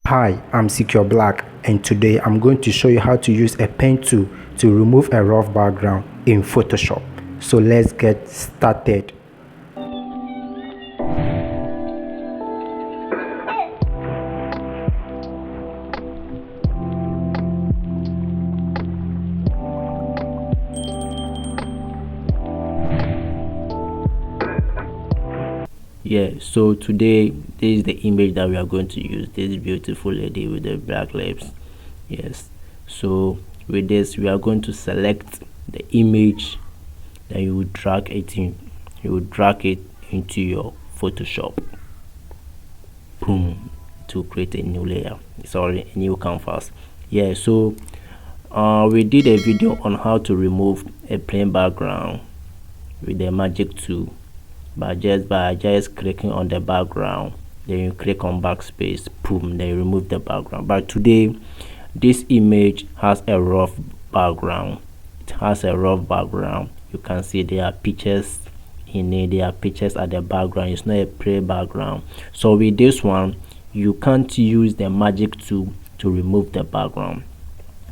Hi, I'm Secure Black, and today I'm going to show you how to use a pen tool to remove a rough background in Photoshop. So let's get started. So today this is the image that we are going to use, this beautiful lady with the black lips. So with this we are going to select the image, then you will drag it into your Photoshop, boom, to create a new layer, sorry, a new canvas. So we did a video on how to remove a plain background with the magic tool by just clicking on the background, then you click on backspace, boom, then you remove the background. But today this image has a rough background. You can see there are pictures in it, there are pictures at the background. It's not a plain background. So with this one you can't use the magic tool to remove the background.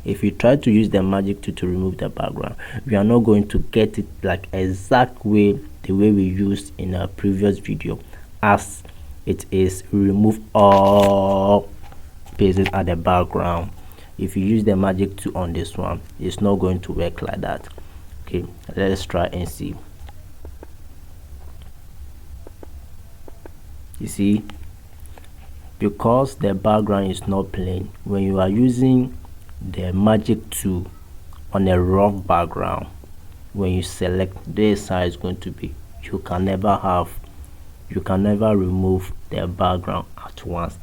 If you try to use the magic tool to remove the background, we are not going to get it like exact way the way we used in our previous video, as it is remove all pieces at the background. If you use the magic tool on this one, it's not going to work like that. Okay, let's try and see. You see, because the background is not plain, when you are using the magic tool on a rough background, when you select, this how it's going to be. You can never remove the background at once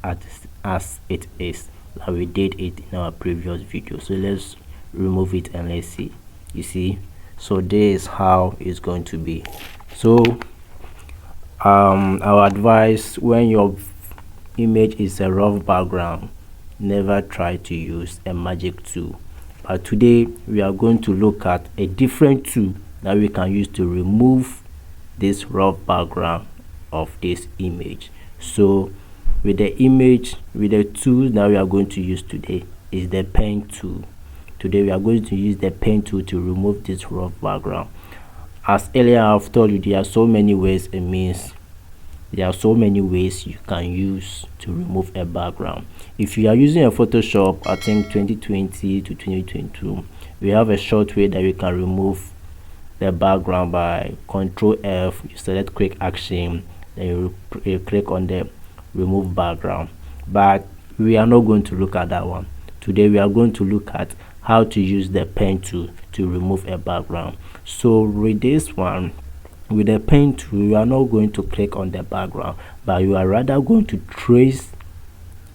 as it is, like we did it in our previous video. So let's remove it and let's see. You see, so this is how it's going to be. So our advice, when your image is a rough background, never try to use a magic tool. But today we are going to look at a different tool that we can use to remove this rough background of this image. So with the tool that we are going to use today is the pen tool. Today we are going to use the pen tool to remove this rough background. As earlier I've told you, there are so many ways you can use to remove a background. If you are using a Photoshop, I think 2020 to 2022, we have a short way that we can remove the background by Ctrl F. You select quick action, then you click on the remove background. But we are not going to look at that one. Today we are going to look at how to use the pen tool to remove a background. So with this one, with the pen tool, you are not going to click on the background, but you are rather going to trace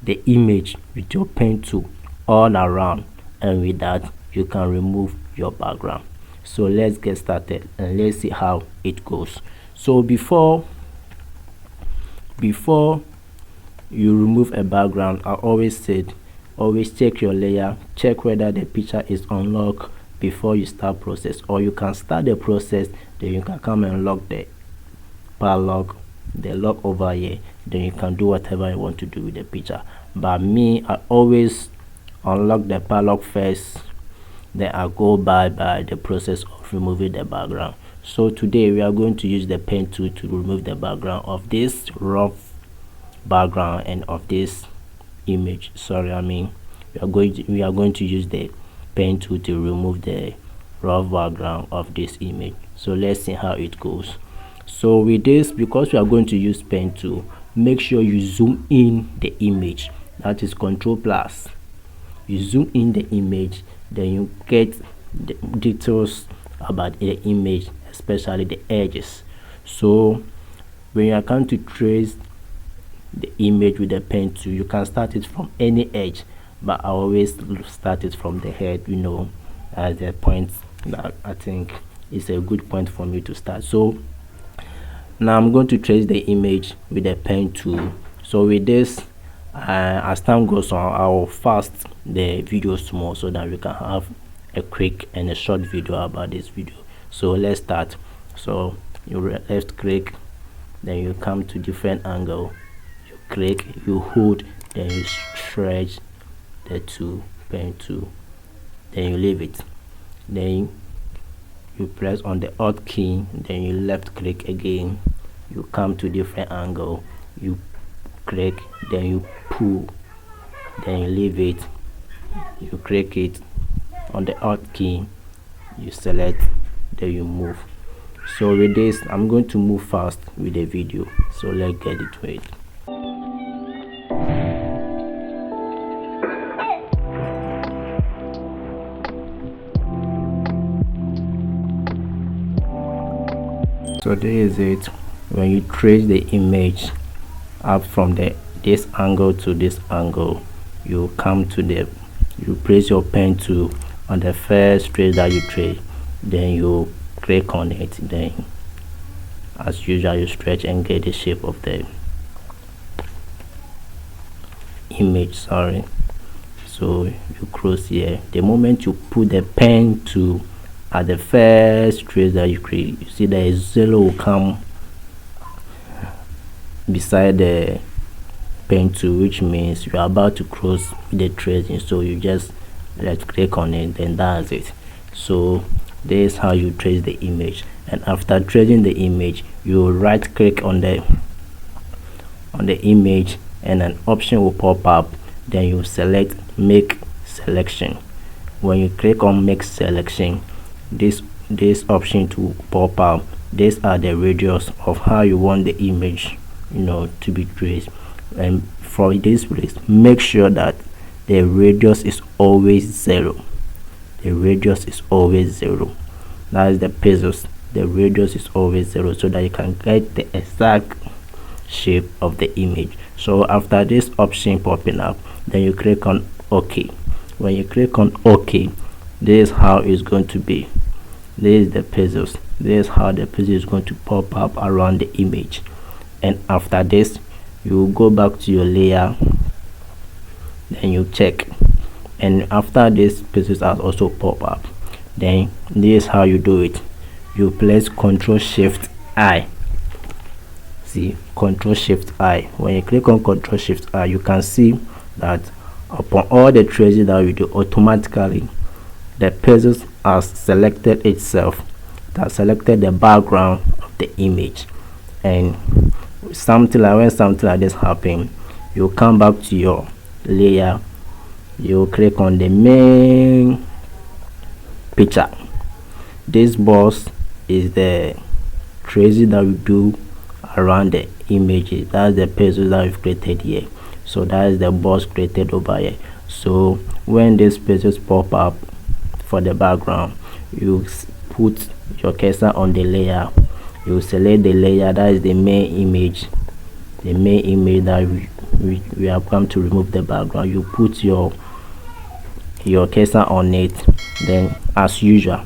the image with your pen tool all around, and with that you can remove your background. So let's get started and let's see how it goes. So before you remove a background, I always said, always check your layer, check whether the picture is unlocked before you start process, or you can start the process, then you can come and lock the padlock, the lock over here, then you can do whatever you want to do with the picture. But me, I always unlock the padlock first, then I go by the process of removing the background. So today we are going to use the pen tool to remove the background of this rough background and of this image. We are going to use the pen tool to remove the rough background of this image. So let's see how it goes. So with this, because we are going to use pen tool, make sure you zoom in the image, that is Ctrl plus. You zoom in the image, then you get the details about the image, especially the edges. So when you are going to trace the image with the pen tool, you can start it from any edge, but I always start it from the head, as the point that I think is a good point for me to start. So now I'm going to trace the image with the pen tool. So with this, as time goes on, I will fast the video small so that we can have a quick and a short video about this video. So let's start. So you left click, then you come to different angle, you click, you hold, then you stretch the pen tool, then you leave it, then you press on the Alt key, then you left click again, you come to different angle, you click, then you pull, then you leave it, you click it on the Alt key, you select, then you move. So with this, I'm going to move fast with the video, so let's get into it. So this is it. When you trace the image up from this angle to this angle, you come to you place your pen tool on the first trace that you trace, then you click on it, then as usual you stretch and get the shape of the image. So you cross here. The moment you put the pen tool at the first trace that you create, you see there is 0 will come beside the pen tool, which means you are about to cross the tracing. So you just click on it, then that's it. So this is how you trace the image, and after tracing the image, you right click on the image and an option will pop up, then you select make selection. When you click on make selection, this option to pop up. These are the radius of how you want the image to be traced, and for this place, make sure that the radius is always 0. The radius is always 0. That is the pixels. The radius is always 0, so that you can get the exact shape of the image. So after this option popping up, then you click on OK. When you click on OK, this is how it's going to be. This is the pixels. This is how the pixel is going to pop up around the image. And after this, you go back to your layer, then you check, and after this pixels are also pop up, then this is how you do it. You place Ctrl+Shift+I. See, Ctrl+Shift+I. When you click on Ctrl+Shift+I, you can see that upon all the traces that you do, automatically the pixels has selected itself, that selected the background of the image. And when something like this happens, you come back to your layer, you click on the main picture. This box is the tracing that we do around the images. That's the pixels that we've created here. So that is the box created over here. So when these pixels pop up for the background, you put your cursor on the layer, you select the layer that is the main image, that we have come to remove the background. You put your cursor on it, then as usual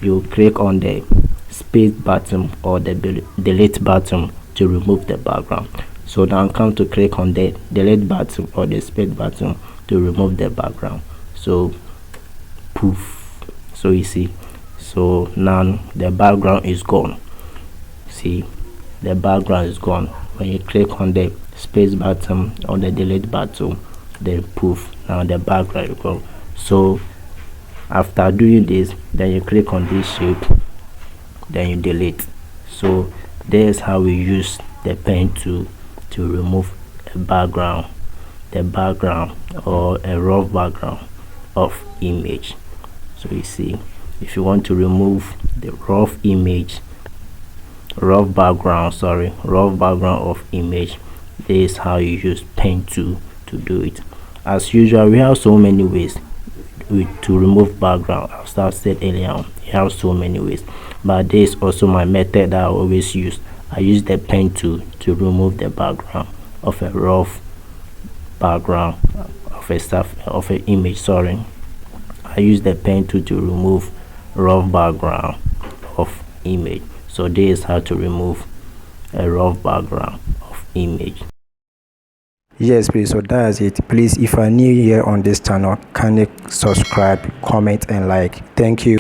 you click on the space button or the delete button to remove the background. So now come to click on the delete button or the space button to remove the background. So poof. So you see, so now the background is gone. See, the background is gone. When you click on the space button or the delete button, then poof, now the background is gone. So after doing this, then you click on this shape, then you delete. So this is how we use the pen tool to remove a background, the background or a rough background of image. So you see, if you want to remove the rough background of image, this is how you use pen tool to do it. As usual, we have so many ways to remove background. As I said earlier on, you have so many ways, but this is also my method that I always use. I use the pen tool to remove the background of a rough background of an image. I use the pen tool to remove rough background of image. So this is how to remove a rough background of image. Yes, please. So that's it. Please, if you are new here on this channel, kindly subscribe, comment and like. Thank you.